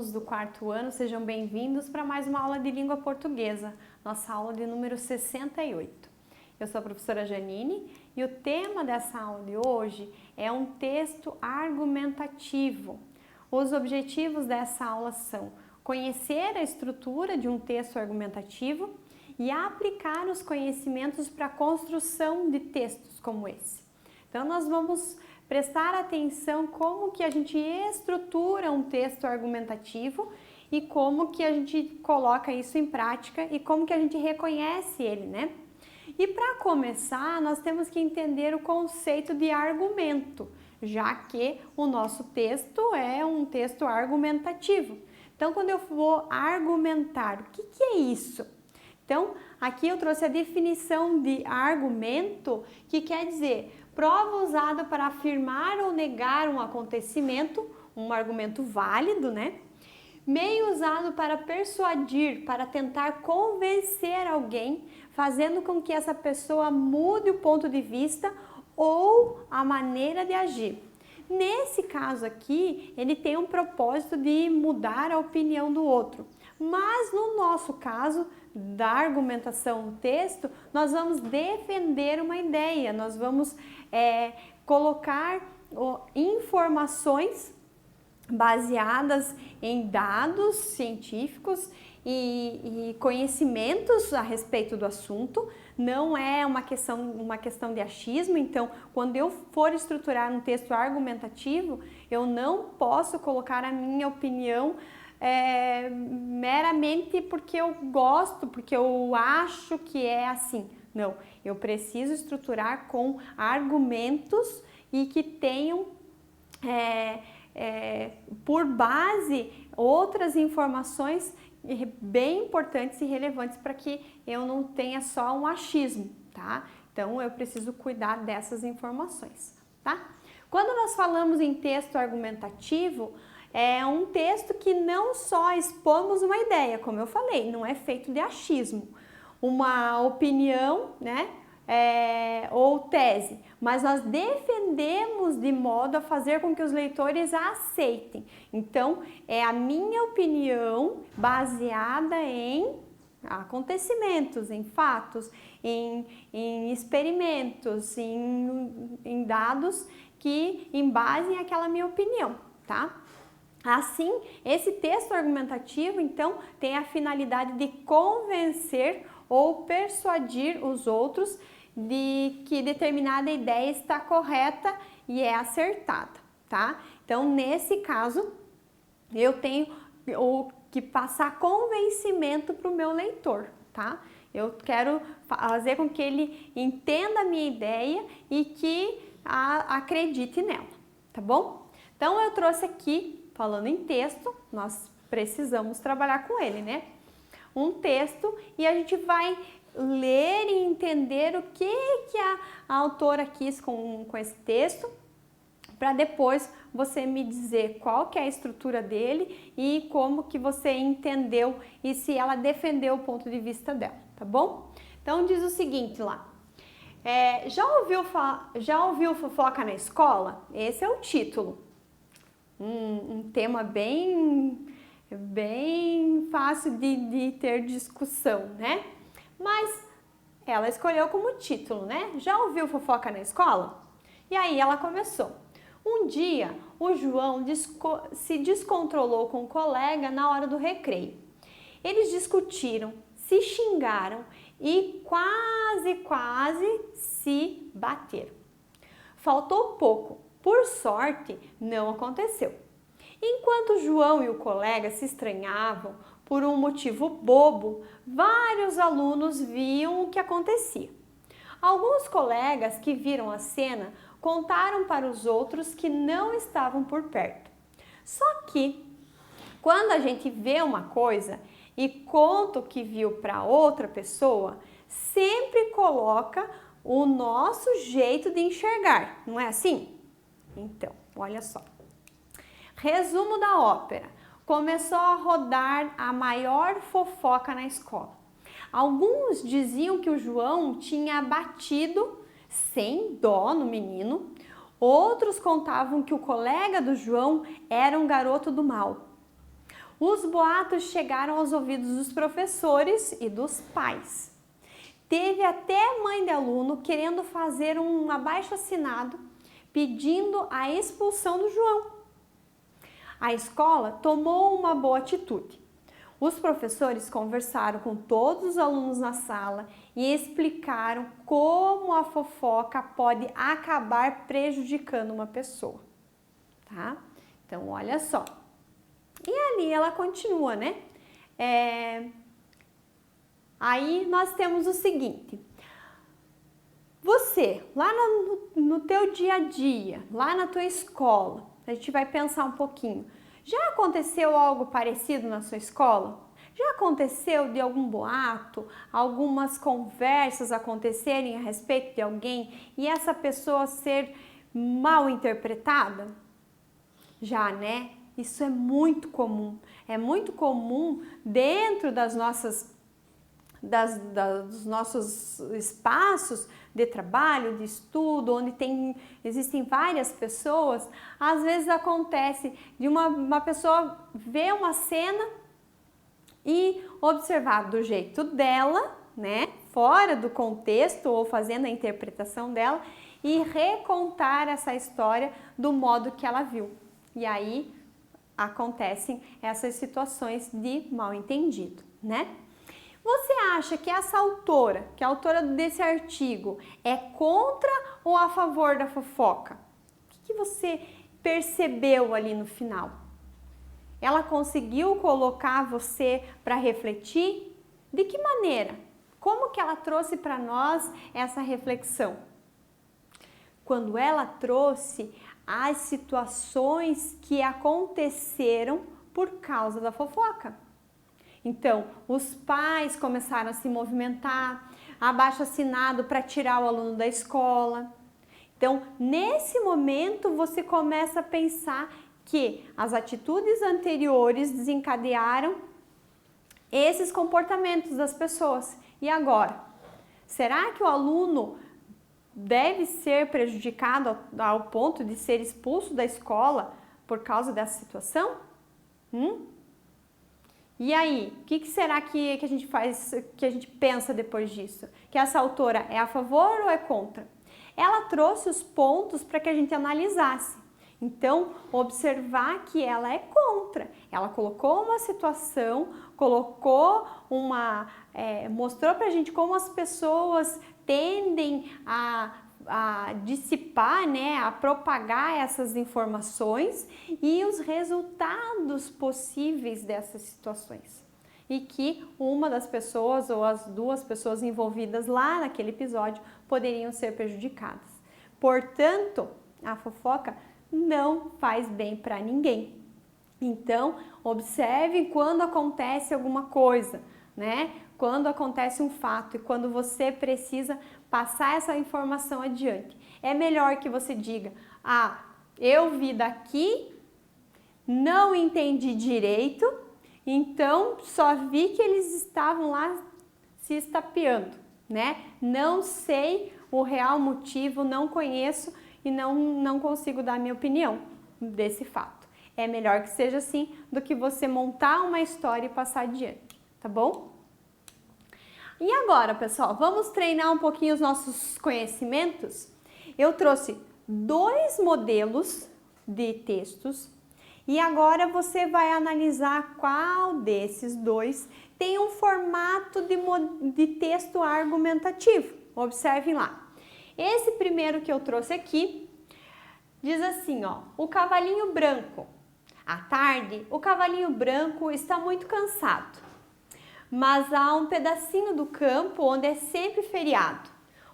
alunos do quarto ano, sejam bem-vindos para mais uma aula de língua portuguesa, nossa aula de número 68. Eu sou a professora Janine e o tema dessa aula de hoje é um texto argumentativo. Os objetivos dessa aula são conhecer a estrutura de um texto argumentativo e aplicar os conhecimentos para a construção de textos como esse. Então, nós vamos prestar atenção como que a gente estrutura um texto argumentativo e como que a gente coloca isso em prática e como que a gente reconhece ele, né? E para começar, nós temos que entender o conceito de argumento, já que o nosso texto é um texto argumentativo. Então, quando eu vou argumentar, o que é isso? Então, aqui eu trouxe a definição de argumento, que quer dizer prova usada para afirmar ou negar um acontecimento, um argumento válido, né? Meio usado para persuadir, para tentar convencer alguém, fazendo com que essa pessoa mude o ponto de vista ou a maneira de agir. Nesse caso aqui, ele tem um propósito de mudar a opinião do outro. Mas no nosso caso, da argumentação no texto, nós vamos defender uma ideia, nós vamos colocar informações baseadas em dados científicos e conhecimentos a respeito do assunto. Não é uma questão de achismo. Então, quando eu for estruturar um texto argumentativo, eu não posso colocar a minha opinião meramente porque eu gosto, porque eu acho que é assim. Não, eu preciso estruturar com argumentos e que tenham por base outras informações bem importantes e relevantes para que eu não tenha só um achismo, tá? Então eu preciso cuidar dessas informações, tá? Quando nós falamos em texto argumentativo, é um texto que não só expomos uma ideia, como eu falei, não é feito de achismo, uma opinião, né? Ou tese, mas nós defendemos de modo a fazer com que os leitores a aceitem. Então, é a minha opinião baseada em acontecimentos, em fatos, em experimentos, em dados que embasem aquela minha opinião, tá? Assim, esse texto argumentativo, então, tem a finalidade de convencer ou persuadir os outros de que determinada ideia está correta e é acertada, tá? Então, nesse caso, eu tenho que passar convencimento para o meu leitor, tá? Eu quero fazer com que ele entenda a minha ideia e que acredite nela, tá bom? Então, eu trouxe aqui, falando em texto, nós precisamos trabalhar com ele, né? Um texto e a gente vai ler e entender o que a autora quis com esse texto, para depois você me dizer qual que é a estrutura dele e como que você entendeu e se ela defendeu o ponto de vista dela, tá bom? Então diz o seguinte lá, já ouviu fofoca na escola? Esse é o título, um tema bem fácil de ter discussão, né? Mas ela escolheu como título, né? Já ouviu fofoca na escola? E aí ela começou. Um dia, o João se descontrolou com um colega na hora do recreio. Eles discutiram, se xingaram e quase se bateram. Faltou pouco. Por sorte, não aconteceu. Enquanto João e o colega se estranhavam por um motivo bobo, vários alunos viam o que acontecia. Alguns colegas que viram a cena contaram para os outros que não estavam por perto. Só que, quando a gente vê uma coisa e conta o que viu para outra pessoa, sempre coloca o nosso jeito de enxergar, não é assim? Então, olha só. Resumo da ópera. Começou a rodar a maior fofoca na escola. Alguns diziam que o João tinha batido sem dó no menino. Outros contavam que o colega do João era um garoto do mal. Os boatos chegaram aos ouvidos dos professores e dos pais. Teve até mãe de aluno querendo fazer um abaixo-assinado pedindo a expulsão do João. A escola tomou uma boa atitude. Os professores conversaram com todos os alunos na sala e explicaram como a fofoca pode acabar prejudicando uma pessoa, tá? Então, olha só. E ali ela continua, né? Aí nós temos o seguinte. Você, lá no teu dia a dia, lá na tua escola, a gente vai pensar um pouquinho. Já aconteceu algo parecido na sua escola? Já aconteceu de algum boato, algumas conversas acontecerem a respeito de alguém e essa pessoa ser mal interpretada? Já, né? Isso é muito comum. É muito comum dentro dos nossos espaços de trabalho, de estudo, onde existem várias pessoas. Às vezes acontece de uma pessoa ver uma cena e observar do jeito dela, né, fora do contexto ou fazendo a interpretação dela e recontar essa história do modo que ela viu. E aí acontecem essas situações de mal-entendido, né? Você acha que essa autora, que é a autora desse artigo, é contra ou a favor da fofoca? O que você percebeu ali no final? Ela conseguiu colocar você para refletir? De que maneira? Como que ela trouxe para nós essa reflexão? Quando ela trouxe as situações que aconteceram por causa da fofoca. Então, os pais começaram a se movimentar, abaixo-assinado para tirar o aluno da escola. Então, nesse momento, você começa a pensar que as atitudes anteriores desencadearam esses comportamentos das pessoas. E agora? Será que o aluno deve ser prejudicado ao ponto de ser expulso da escola por causa dessa situação? E aí, o que será que a gente faz, que a gente pensa depois disso? Que essa autora é a favor ou é contra? Ela trouxe os pontos para que a gente analisasse. Então, observar que ela é contra. Ela colocou uma situação, mostrou pra gente como as pessoas tendem a dissipar, né, a propagar essas informações e os resultados possíveis dessas situações. E que uma das pessoas ou as duas pessoas envolvidas lá naquele episódio poderiam ser prejudicadas. Portanto, a fofoca não faz bem para ninguém. Então, observe quando acontece alguma coisa, né? Quando acontece um fato e quando você precisa passar essa informação adiante. É melhor que você diga: eu vi daqui, não entendi direito, então só vi que eles estavam lá se estapeando, né? Não sei o real motivo, não conheço e não consigo dar minha opinião desse fato. É melhor que seja assim do que você montar uma história e passar adiante, tá bom? E agora, pessoal, vamos treinar um pouquinho os nossos conhecimentos? Eu trouxe 2 modelos de textos e agora você vai analisar qual desses 2 tem um formato de texto argumentativo. Observem lá. Esse primeiro que eu trouxe aqui diz assim, ó: o cavalinho branco. À tarde, o cavalinho branco está muito cansado, mas há um pedacinho do campo onde é sempre feriado.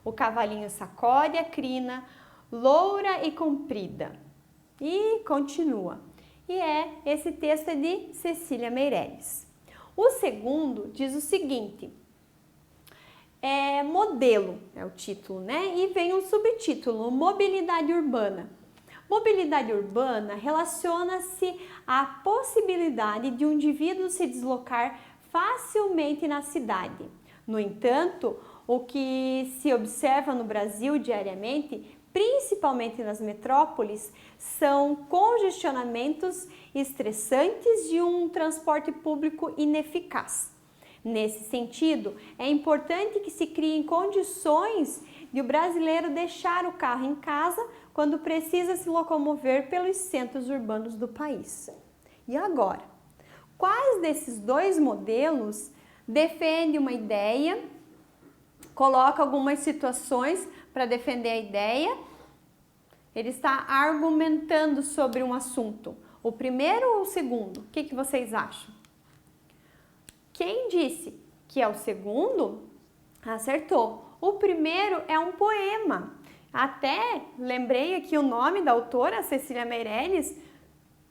O cavalinho sacode a crina, loura e comprida. E continua. E esse texto é de Cecília Meirelles. O segundo diz o seguinte: modelo é o título, né? E vem um subtítulo: mobilidade urbana. Mobilidade urbana relaciona-se à possibilidade de um indivíduo se deslocar facilmente na cidade. No entanto, o que se observa no Brasil diariamente principalmente nas metrópoles, são congestionamentos estressantes de um transporte público ineficaz. Nesse sentido, é importante que se criem condições de o brasileiro deixar o carro em casa quando precisa se locomover pelos centros urbanos do país. E agora, quais desses dois modelos defende uma ideia, coloca algumas situações para defender a ideia? Ele está argumentando sobre um assunto. O primeiro ou o segundo? O que vocês acham? Quem disse que é o segundo, acertou. O primeiro é um poema. Até lembrei aqui o nome da autora, Cecília Meirelles,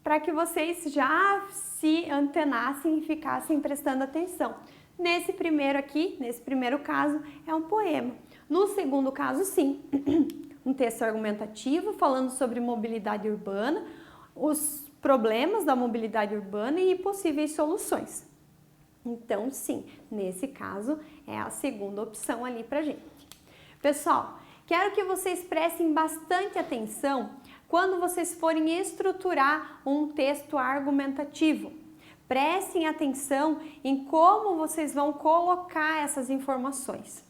para que vocês já se antenassem e ficassem prestando atenção. Nesse primeiro aqui, nesse primeiro caso, é um poema. No segundo caso, sim, um texto argumentativo falando sobre mobilidade urbana, os problemas da mobilidade urbana e possíveis soluções. Então, sim, nesse caso é a segunda opção ali pra gente. Pessoal, quero que vocês prestem bastante atenção quando vocês forem estruturar um texto argumentativo. Prestem atenção em como vocês vão colocar essas informações.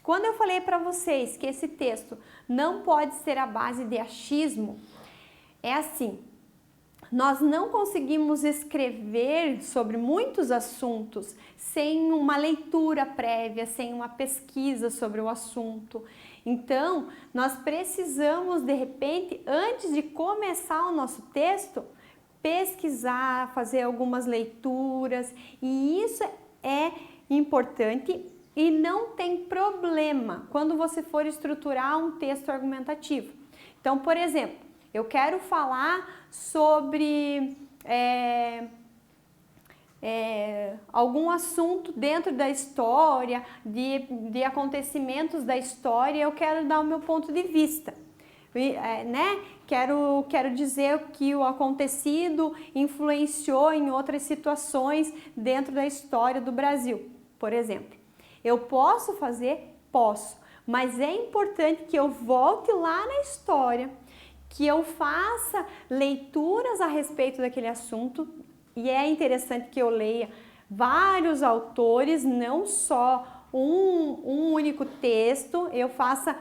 Quando eu falei para vocês que esse texto não pode ser à base de achismo, é assim: nós não conseguimos escrever sobre muitos assuntos sem uma leitura prévia, sem uma pesquisa sobre o assunto. Então, nós precisamos, de repente, antes de começar o nosso texto, pesquisar, fazer algumas leituras, e isso é importante e não tem problema quando você for estruturar um texto argumentativo. Então, por exemplo, eu quero falar sobre algum assunto dentro da história, de acontecimentos da história, eu quero dar o meu ponto de vista. Quero dizer que o acontecido influenciou em outras situações dentro da história do Brasil, por exemplo. Eu posso fazer? Posso, mas é importante que eu volte lá na história, que eu faça leituras a respeito daquele assunto, e é interessante que eu leia vários autores, não só um único texto, eu faça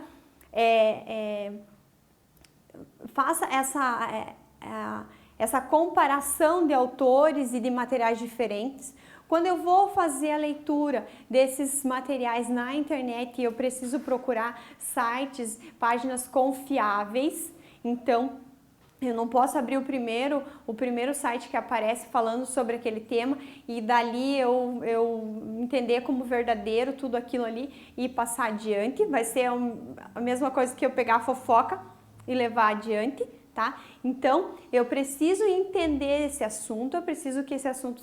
essa comparação de autores e de materiais diferentes. Quando eu vou fazer a leitura desses materiais na internet, eu preciso procurar sites, páginas confiáveis. Então, eu não posso abrir o primeiro site que aparece falando sobre aquele tema e dali eu entender como verdadeiro tudo aquilo ali e passar adiante. Vai ser a mesma coisa que eu pegar a fofoca e levar adiante, tá? Então, eu preciso entender esse assunto, eu preciso que esse assunto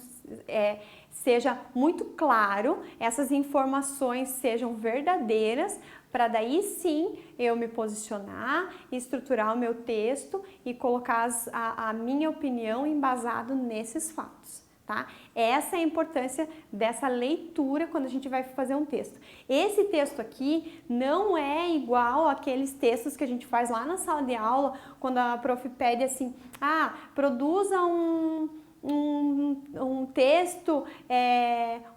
seja muito claro, essas informações sejam verdadeiras, para daí sim eu me posicionar, estruturar o meu texto e colocar a minha opinião embasado nesses fatos, tá? Essa é a importância dessa leitura quando a gente vai fazer um texto. Esse texto aqui não é igual àqueles textos que a gente faz lá na sala de aula, quando a prof pede assim, produza um texto,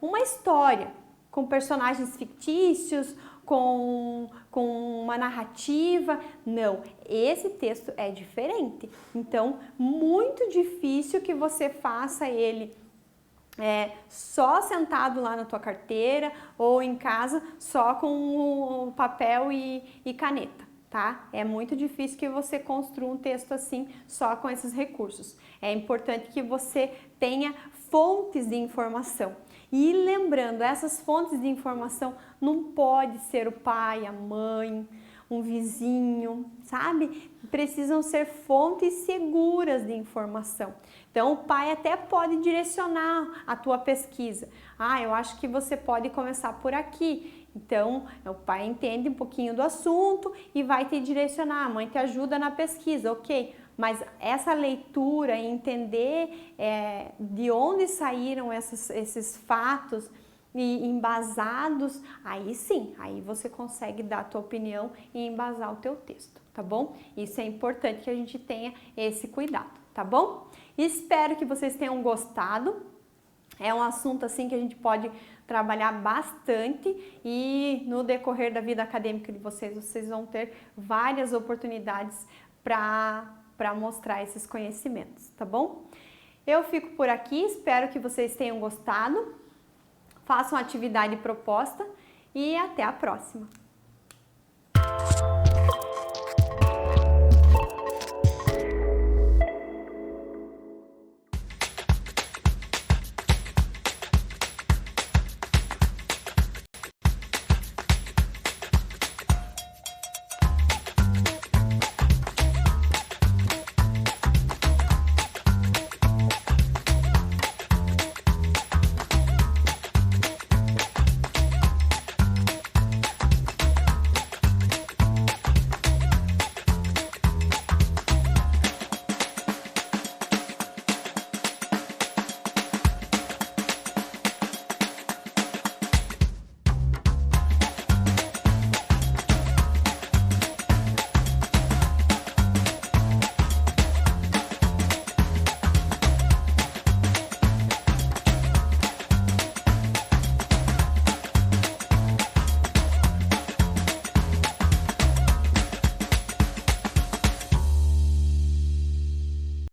uma história com personagens fictícios, com uma narrativa. Não, esse texto é diferente. Então, muito difícil que você faça ele só sentado lá na tua carteira ou em casa só com o papel e caneta, tá? É muito difícil que você construa um texto assim só com esses recursos. É importante que você tenha fontes de informação. E lembrando, essas fontes de informação não pode ser o pai, a mãe, um vizinho, sabe? Precisam ser fontes seguras de informação. Então, o pai até pode direcionar a tua pesquisa. Eu acho que você pode começar por aqui. Então, o pai entende um pouquinho do assunto e vai te direcionar. A mãe te ajuda na pesquisa, ok? Mas essa leitura e entender de onde saíram esses fatos e embasados, aí sim, aí você consegue dar a tua opinião e embasar o teu texto, tá bom? Isso é importante que a gente tenha esse cuidado, tá bom? Espero que vocês tenham gostado. É um assunto assim que a gente pode trabalhar bastante e no decorrer da vida acadêmica de vocês vão ter várias oportunidades para mostrar esses conhecimentos, tá bom? Eu fico por aqui, espero que vocês tenham gostado. Façam a atividade proposta e até a próxima!